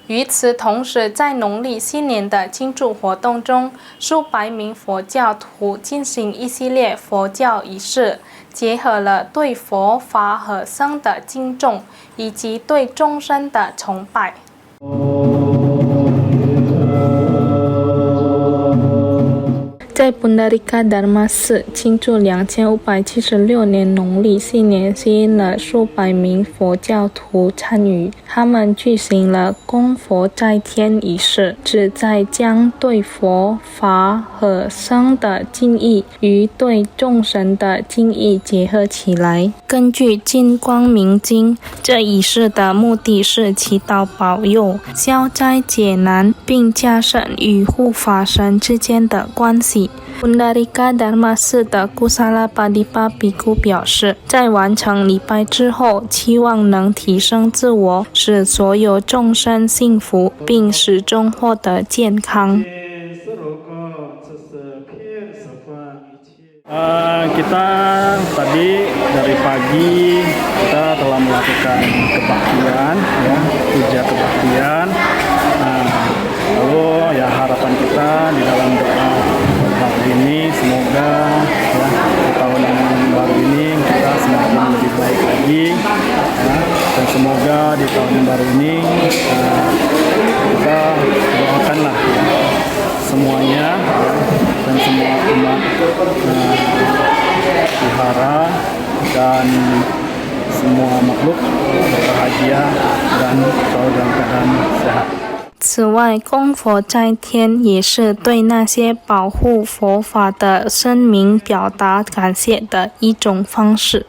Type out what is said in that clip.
与此同时，在农历新年的庆祝活动中，数百名佛教徒进行一系列佛教仪式，结合了对佛法和僧的敬重，以及对众生的崇拜。在 Pundarika Dharma 寺庆祝2576年农历新年，吸引了数百名佛教徒参与。他们举行了供佛斋天仪式，旨在将对佛法和僧的敬意与对众生的敬意结合起来。根据《金光明经》，这仪式的目的是祈祷保佑、消灾解难，并加深与护法神之间的关系。Pundarika Dharma 寺的 Kusala Padipa 比丘表示，在完成礼拜之后，期望能提升自我，使所有众生幸福，并始终获得健康。Kita tadi dari pagi kita telah melakukan kebaktian, puja kebaktian. Lalu ya harapan kita di dalam doa hari ini semoga di tahun yang baru ini kita semakin lebih baik lagi, dan semoga di tahun yang baru ini kita doakanlah semuanya dan semua umat wihara dan semua makhluk berbahagia dan selalu dalam keadaan sehat。此外，供佛斋天也是对那些保护佛法的神明表达感谢的一种方式。